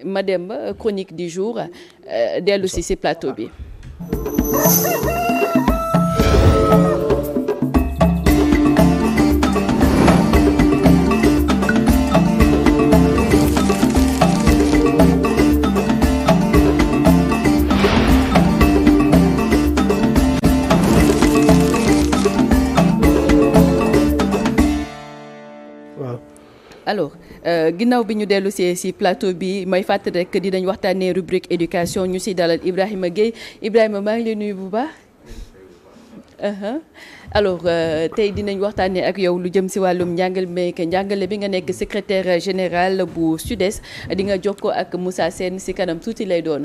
Mademba chronique du jour dellu si plateau bi. Alors ginnaaw bi ñu dellu si plateau bi may fàttali rek dinañ waxtaanee rubrique éducation ñu si dalal Ibrahima Gueye Ibrahima maa ngi lay nuyu bu baax. Alors tey dinañ waxtaanee ak yow lu jëm si wàllum njàngale bi nga nekk secrétaire général bu SUDES di nga jokkoo ak Moussa Sène si kanam tuuti lay doon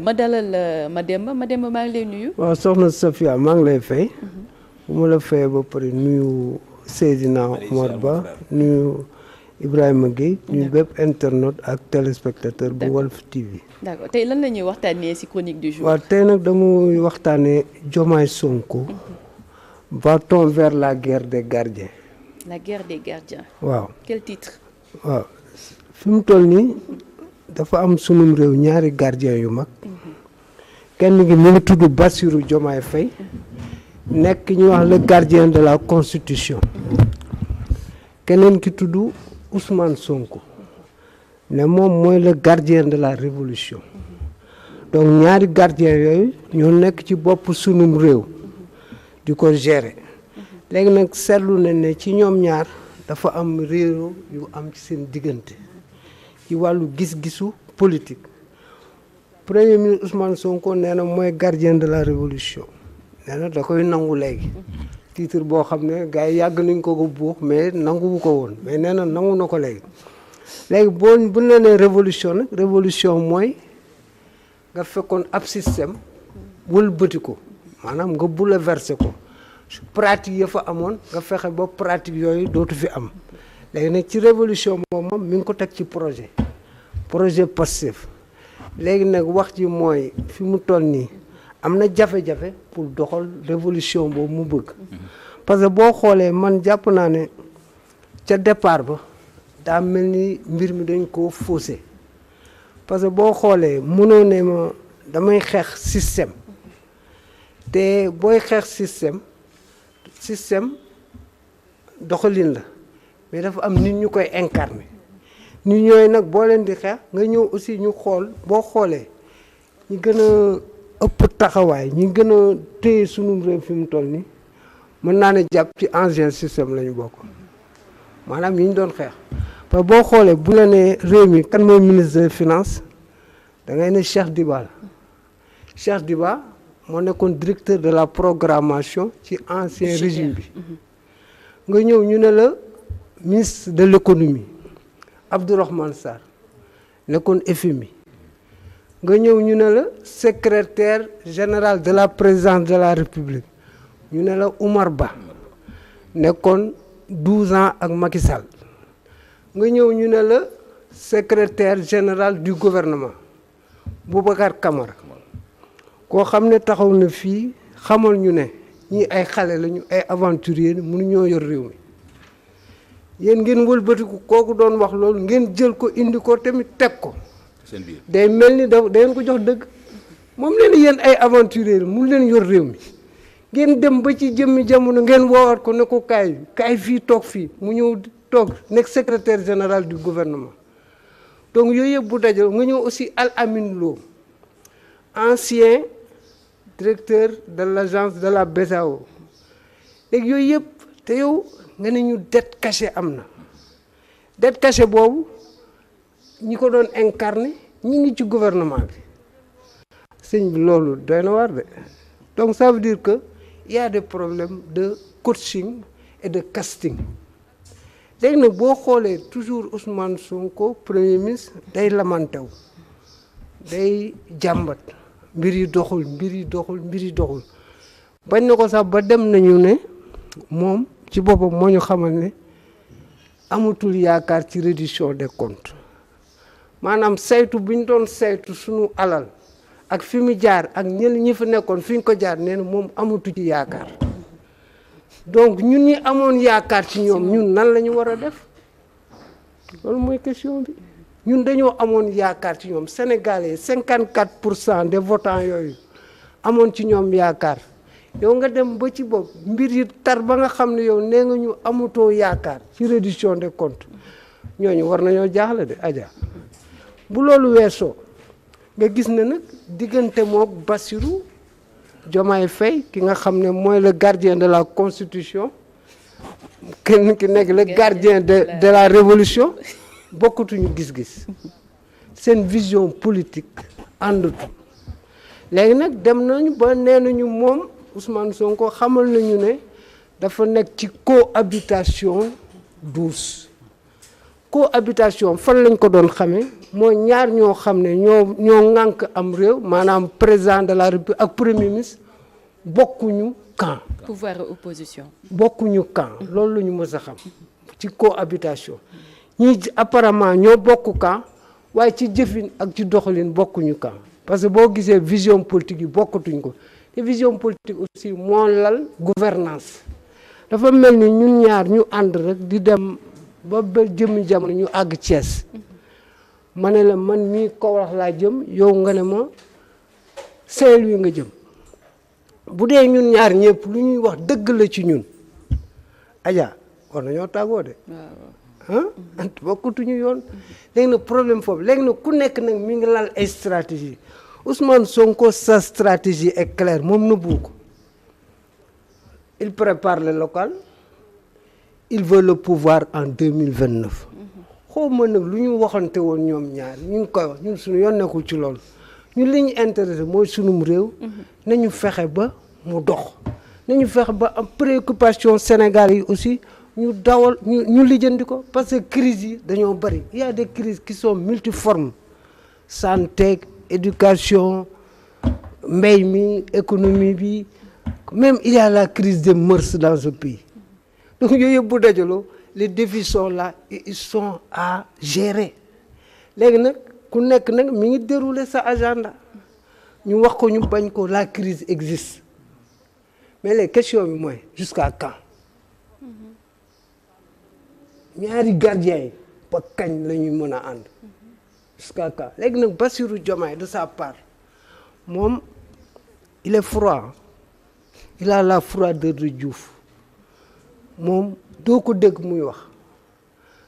ma dalal Mademba maa ngi lay nuyu. waaw soxna Safia maa ngi lay fay. bu ma la fayee ba pare nuyu Seydina Omar Ba nuyu Ibrahima Gueye ñu bépp internaute ak téléspectateur bu Walf TV. d'accord tey lan la ñuy waxtaanee ci chronique du jour. waaw tey nag damuy waxtaanee Diomaye Sonko. Va-t-on vers la guerre des gardiens. La guerre des gardiens. waaw quel titre. waaw fi mu toll nii dafa am sunum réew ñaari gardien yu mag. kenn gi mu ngi tudd Bassirou Diomaye Faye. nekk ñu wax le gardien de la constitution. keneen ki tudd Ousmane Sonko ne moom mooy le gardien de la révolution donc ñaari gardien yooyu ñoo nekk ci bopp sunum réew di ko gérer léegi nag seetlu nañ ne ci ñoom ñaar dafa am réew yu am ci seen diggante ci wàllu gis-gisu politique premier ministre Ousmane Sonko nee na mooy gardien de la révolution nee na da koy nangu léegi titre boo xam ne gars yi yàgg nañ ko buux mais nanguwu ko woon mais nee na nangu na ko léegi bu la nee révolution nag révolution mooy nga fekkoon ab système wëlbati ko maanaam nga bouleversé ko pratique ya fa amoon nga fexe ba pratique yooyu dootu fi am léegi nag ci révolution moom mi ngi ko teg ci projet Pastef léegi nag wax ji mooy fi mu toll nii am na jafe-jafe pour doxal révolution boobu mu bëgg parce que boo xoolee man jàpp naa ne ca départ ba daa mel ni mbir mi dañ koo faussé parce que boo xoolee mënoo ne ma damay xeex système te booy xeex système doxalin la mais dafa am nit ñu koy incarner nit ñooy nag boo leen di xeex nga ñëw aussi ñu xool boo xoolee ñu gën a ëpp taxawaay ñi gën a téye sunu réew fi mu toll nii mën naa ne jàpp ci ancien système la ñu bokk maanaam yi ñu doon xeex parce que boo xoolee bu la nee réew mi kan mooy ministre des finances da ngay ne Cheikh Diba la Cheikh Diba moo nekkoon directeur de la programmation ci ancien régime bi nga ñëw ñu ne la ministre de l'économie Abdourahmane Sarr nekkoon FMI nga ñëw ñu ne la secrétaire général de la présidence de la république ñu ne la Oumar Ba nekkoon 12 ans ak Macky Sall nga ñëw ñu ne la secrétaire général du gouvernement Boubacar Camara koo xam ne taxaw na fii xamal ñu ne ñii ay xale lañu ay aventurier mënuñoo yor réew mi yéen ngeen wëlbatiku kooku doon wax loolu ngeen jël ko indi ko tamit teg ko day mel ni da ngeen ko jox dëgg moom leen yéen ay aventurier mun leen yor réew mi ngeen dem ba ci jëmmi jamono ngeen woowaat ko ne ko kaay fii toog fii mu ñëw toog nekk secrétaire général du gouvernement donc yooyu yëpp bu dajal nga ñëw aussi Al Amin Lo ancien directeur de l'agence de la BCEAO léegi yooyu yëpp te yow nga ne ñu dette cachée am na dette cachée boobu ñi ko doon incarné ñi ngi ci gouvernement bi sëñ bi loolu doy na war de donc ça veut dire que il y a des problèmes de coaching et de casting léegi nag boo xoolee toujours Ousmane Sonko premier ministre day lamantew day jàmbat mbir yi doxul bañ na ko sax ba dem nañu ne moom ci boppam moo ñu xamal ne amatul yaakaar ci reddition des comptes maanaam saytu bi ñu doon saytu suñu alal ak fi mu jaar ak ñi fa nekkoon fi ñu ko jaar nee na moom amatu ci yaakaar donc ñun ñi amoon yaakaar ci ñoom ñun nan la ñu war a def loolu mooy question bi. ñun dañoo amoon yaakaar ci ñoom Sénégalais 54% des votants yooyu amoon ci ñoom yaakaar yow nga dem ba ci bopp mbir yi tar ba nga xam ne yow nee nga ñu amatoo yaakaar ci reddition des comptes ñooñu war nañoo jaaxle de Adja bu loolu weesoo nga gis ne nag diggante mook Bassirou Diomaye Faye ki nga xam ne mooy le gardien de la constitution kenn ki nekk le gardien de la révolution bokkatuñu gis-gis seen vision politique àndatu léegi nag dem nañu ba nee nañu moom Ousmane Sonko xamal nañu ne dafa nekk ci cohabitation douce cohabitation fan lañ ko doon xamee mooy ñaar ñoo xam ne ñoo ŋànk am réew maanaam président de la République ak premier ministre bokkuñu camp. pouvoir et opposition. bokkuñu camp loolu la ñu mës a xam ci cohabitation ñi apparemment ñoo bokk camp waaye ci jëfin ak ci doxalin bokkuñu camp parce que boo gisee vision politique yi bokkatuñ ko te vision politique aussi moo lal gouvernance dafa mel ni ñun ñaar ñu ànd rek di dem ba jëmmi jamono ñu àgg Thiès ma ne la man mii Kaolack laa jëm yow nga ne ma Saint-Louis nga jëm bu dee ñun ñaar ñëpp lu ñuy wax dëgg la ci ñun Adja war nañoo tàggoo de ah bokkatuñu yoon léegi nag problème foofu léegi nag ku nekk nag mi ngi lal ay stratégie Ousmane Sonko sa stratégie est claire moom nëbbu ko il prépare le local il veut le pouvoir en 2029 xaw ma nag lu ñu waxante woon ñoom ñaar ñu ngi koy wax ñun suñu yoon nekkul ci loolu ñun li ñu intéressé mooy sunum réew nañu fexe ba mu dox nañu fexe ba am préoccupation Sénégal yi aussi ñu dawal ñu lijjanti ko parce que crise yi dañoo bari il y a des crises qui sont multiformes santé éducation mbay mi économie bi même il y a la crise des mœurs dans ce pays donc yooyu yëpp bu dajaloo les défis sont là et ils sont à gérer léegi nag ku nekk nag mi ngi dérouler sa agenda ñu wax ko ñu bañ ko la crise existe mais les questions bi mooy jusqu'à quand ñaari gardiens yi ba kañ la ñuy mën a ànd jusqu'à quand léegi nag Bassirou Diomaye de sa part moom il est froid il a la froideur de Diouf moom doo ko dégg muy wax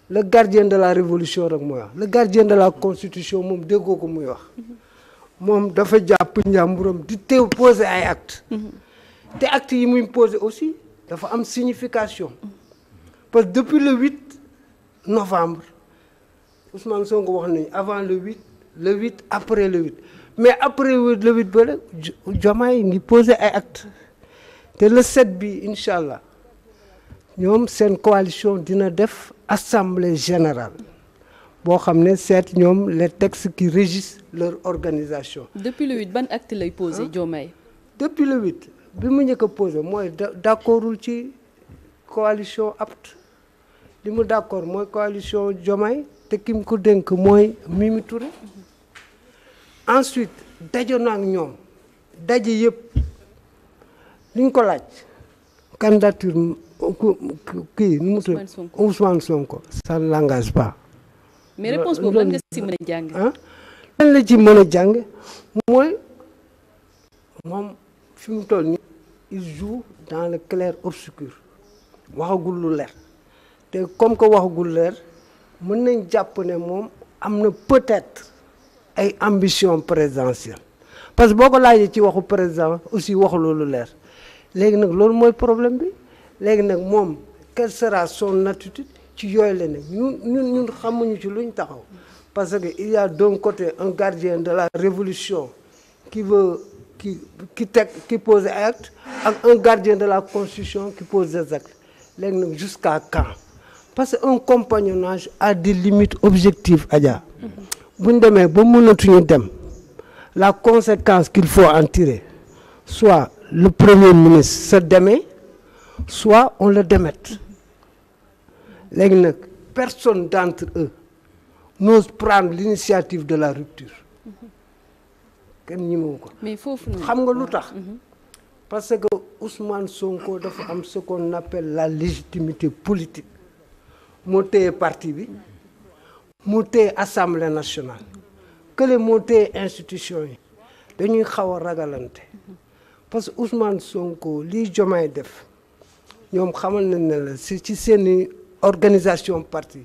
le gardien de la révolution rek muy wax le gardien de la constitution moom déggoo ko muy wax moom dafa jàpp njàmburam di teew poser ay actes te actes yi muy poser aussi dafa am signification parce que depuis le 8 novembre Ousmane Sonko wax nañu avant le 8 après le 8 mais après le 8 ba la Diomaye ngi poser ay actes te le 7 bi incha allah ñoom seen coalition dina def assemblée générale boo xam ne seet ñoom les textes qui régissent leur organisation. depuis le 8 ban acte lay posé Diomaye. depuis le 8 bi mu njëkk a posé mooy d'accordul ci coalition apte li mu d'accord mooy coalition Diomaye te ki mu ko dénk mooy Mimi Touré ensuite daje na ak ñoom daje yëpp li ñu ko laaj candidature kii nu mu tudd Ousmane Sonko ça ne l'engage pas. mais réponse boobu lan nga si mën a jàng. lan la ci mën a jàng mooy moom fi mu toll nii il joue dans le clair obscur waxagul lu leer te comme que waxagul leer mën nañ jàpp ne moom am na peut-être ay ambition présidentielle parce que boo ko laajee ci waxu président aussi waxu loolu leer léegi nag loolu mooy problème bi léegi nag moom quelle sera son attitude ci yooyu la ne ñun xamuñu ci luñ taxaw parce que il y a d'un côté un gardien de la révolution qui pose ay actes ak un gardien de la constitution qui pose des actes léegi nag jusqu'à quand parce que un compagnonnage a des limites objectives Adja buñ demee ba mënatuñu dem la conséquence qu'il faut en tirer soit le premier ministre se démet soit on le démette léegi nag personne d'entre eux n'ose prendre l'initiative de la rupture kenn ñemewu ko. mais foofu xam nga lu tax parce que Ousmane Sonko dafa am ce qu'on appelle la légitimité politique moo téye parti bi moo téye assemblée nationale kële moo téye institution yi dañuy xaw a ragalante parce que Ousmane Sonko lii Diomaye def ñoom xamal nañ ne la si ci seeni organisation parti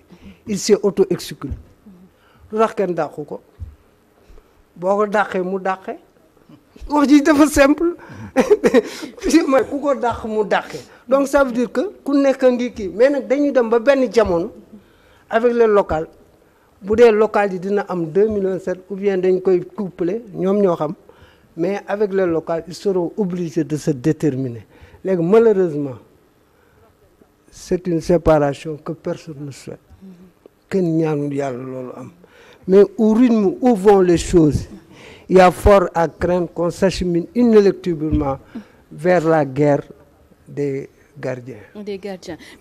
il s'est auto-exclu lu tax kenn dàqu ko boo ko dàqee mu dàqee wax ji dafa simple mooy ku ko dàq mu dàqee donc ça veut dire que ku nekk ngi kii mais nag dañuy dem ba benn jamono avec les locales bu dee local yi dina am 2007 ou bien dañ koy coupler ñoom ñoo xam mais avec les locales ils seront obligés de se déterminer léegi malheureusement c'est une séparation que personne ne souhaite kenn ñaanul yàlla loolu am mais au rythme où vont les choses il y a fort à craindre qu'on s'achemine inéluctablement vers la guerre des gardiens.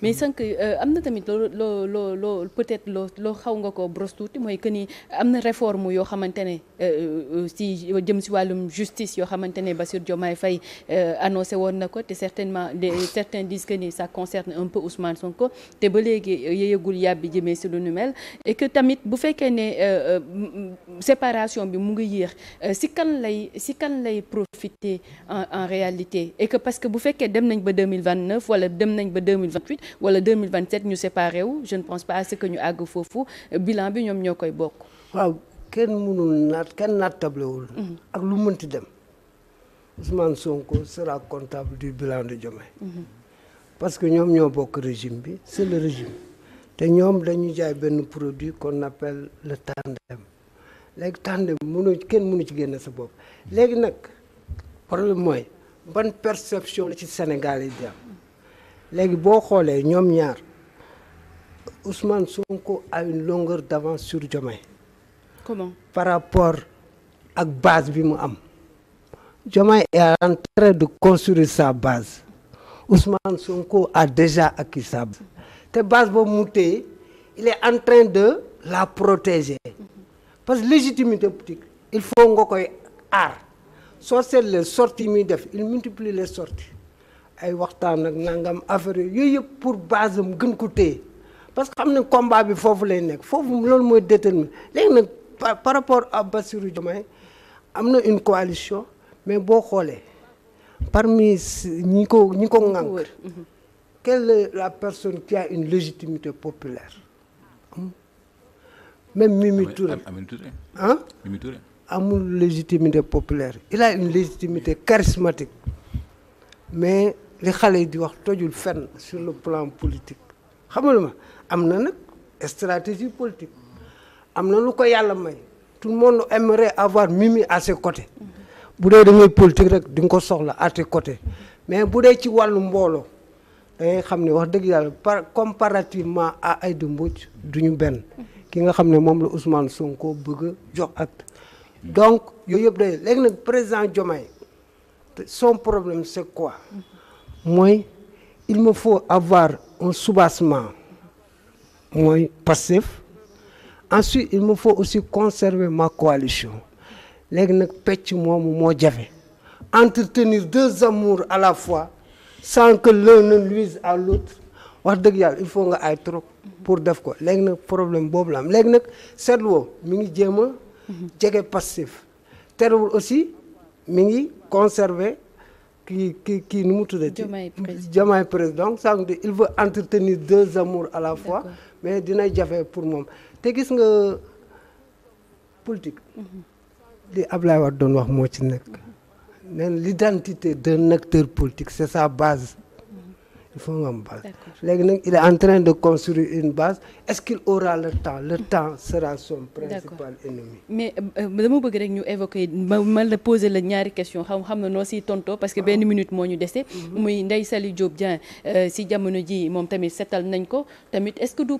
Mais sànq am na tamit loo peut-être loo xaw nga ko brosse tuuti mooy que ni am na réforme yoo xamante ne si jëm si wàllum justice yoo xamante ne Bassirou Diomaye Faye annoncé woon na ko te certains disent que ni ça concerne un peu Ousmane Sonko te ba léegi yëyagul yàbbi jëmee si lu nu mel et que tamit bu fekkee ne séparation bi mu ngi yéex si kan lay profiter en réalité et que parce que bu fekkee dem nañ ba 2029 wala dem nañ ba 2028 wala 2027 ñu séparé wu je ne pense pas à ce que ñu àgg foofu bilan bi ñoom ñoo koy bokk. waaw kenn mënul kenn nattablewul ak lu mënti dem Ousmane Sonko sera comptable du bilan de Diomaye parce que ñoom ñoo bokk régime bi c'est le régime te ñoom dañu jaay benn produit qu'on appelle le tandem léegi tandem kenn mënu ci génne sa bopp léegi nag problème mooy ban perception la ci Sénégal yi di am léegi boo xoolee ñoom ñaar Ousmane Sonko a une longueur d'avance sur Diomaye. Comment? Par rapport ak base bi mu am Diomaye est en train de construire sa base Ousmane Sonko a déjà acquis sa base te base boobu mu téye il est en train de la protéger parce que légitimité politique il faut nga koy aar soo seetlee sorties muy def il multiplie les sorties ay waxtaan ak nangam affaire yooyu yëpp pour base am gën ko téye parce que xam ne combat bi foofu lay nekk foofu loolu mooy déterminer léegi nag par rapport à Bassirou Diomaye am na une coalition mais boo xoolee parmi ñi ko ŋànk quelle est la personne qui a une légitimité populaire même Mimi Touré Mimi Touré amul légitimité populaire il a une légitimité charismatique mais li xale yi di wax tojul fenn sur le plan politique xam nga ma am na nag stratégie politique am na lu ko yàlla may tout le monde aimerait avoir Mimi à ses côtés bu dee da ngay politique rek di nga ko soxla à tes côtés mais bu dee ci wàllu mbooloo da ngay xam ne wax dëgg yàlla comparativement à Aïda Mbodj duñu benn ki nga xam ne moom la Ousmane Sonko bëgg a jox acte donc yooyu yëpp day léegi nag président Diomaye son problème c'est quoi mooy il me faut avoir un soubassement mooy Pastef ensuite il me faut aussi conserver ma coalition léegi nag pecc moomu moo jafe entretenir deux amours à la fois sans que l'un ne nuise à l'autre wax dëgg yàlla il faut nga ay trop pour def ko léegi nag problème boobu la am léegi nag seetluwoo mi ngi jéem a jege Pastef terewul aussi mi ngi conserver kii nu mu tuddati Diomaye président ça veut dire il veut entretenir deux amours à la fois mais dina jafe pour moom te gis nga politique li Ablaye Wade doon wax moo ci nekk neen l'identité d'un acteur politique c'est sa base il faut nga am base léegi nag il est en train de construire une base est-ce qu'il aura le temps sera son principal ennemi mais dama bëgg rek ñu évoquer ma la poser la ñaari question xam na noo siy tontoo parce que benn minute moo ñu dese muy Ndeye Saly Diop Dieng si jamono ji moom tamit setal nañ ko tamit est-ce que du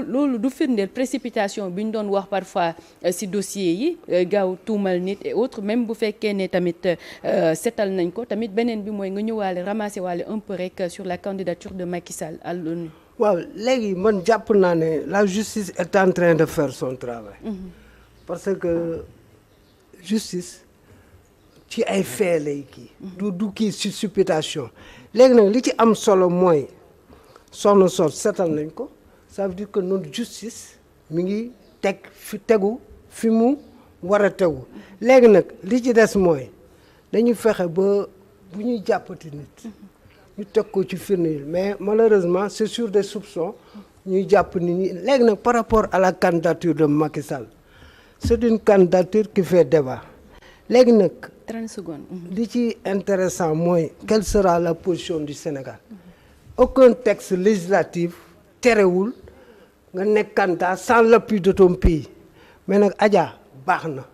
loolu du firndeel précipitation bi ñu doon wax parfois si dossier yi gaaw tuumal nit et autres même bu fekkee ne tamit setal nañ ko tamit beneen bi mooy nga ñëwaale ramasser waale un peu rek sur la candidature de Macky Sall à l'ONU. waaw léegi man jàpp naa ne la justice est en train de faire son travail. parce que justice ci ay fait lay kii. du kii ci supputation. léegi nag li ci am solo mooy soxna setal nañ ko ça veut dire que notre justice mi ngi tegu fi mu war a tegu léegi nag li ci des mooy dañuy fexe ba bu ñuy jàppati nit ñu teg ko ci firnde yi mais malheureusement c'est sur des soupçons ñuy jàpp nit ñi léegi nag par rapport à la candidature de Macky Sall c'est une candidature qui fait débat léegi nag 30 secondes. li ci intéressant mooy quelle sera la position du Sénégal aucun texte législatif terewul nga nekk candidat sans l'appui de ton pays mais nag Adja baax na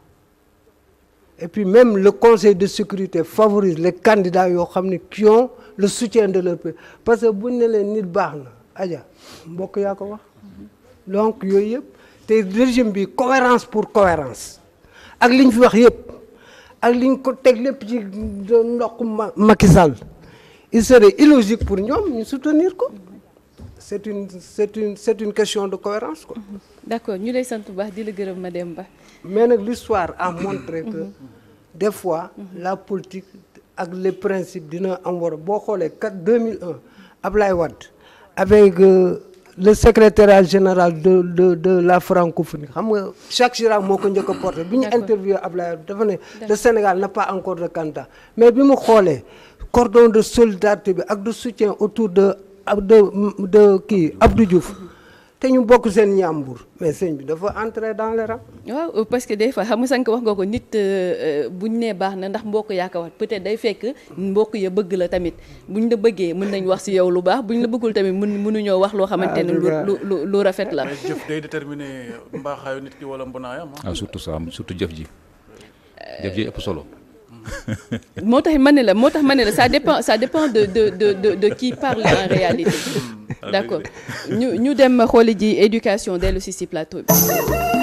et puis même le conseil de sécurité favorise les candidats yoo xam ne qui ont le soutien de leur pays parce que buñ ne leen nit baax na Adja mbokk yaa ko wax donc yooyu yëpp te régime bi cohérence pour cohérence ak li ñu fi wax yëpp ak li ñu ko teg lépp ci ndox Macky Sall il serait illogique pour ñoom ñu soutenir ko c'est une question de cohérence quoi. D'accord ñu lay sant bu baax di la gërëm Mademba. mais nag l'histoire a montré que des fois la politique ak les principes dina am war boo xoolee 2001 Ablaye Wade avec le secrétariat général de la francophonie xam nga Jacques Chirac moo ko njëkk a porté bi ñu interviewé Ablaye Wade dafa ne le Sénégal n'a pas encore de candidat mais bi mu xoolee cordon de solidarité bi ak de soutien autour de kii Abdou Diouf te ñu bokk seen ñàmbur mais sëñ bi dafa entrer dans les rangs. waaw parce que des fois xam nga sànq wax nga ko nit buñ nee baax na ndax mbokk yaa ko wax peut-être day fekk mbokk ya bëgg la tamit buñ la bëggee mën nañ wax ci yow lu baax buñ la bëggul tamit mënuñoo wax loo xamante ne lu rafet la. mais jëf day déterminer mbaaxaayu nit ki wala mbonaayam. surtout ça surtout jëf ji ëpp solo. moo tax ma ne la ça dépend de qui parle en réalité. D'accord ñu dem xooli ji éducation dellu si plateau bi.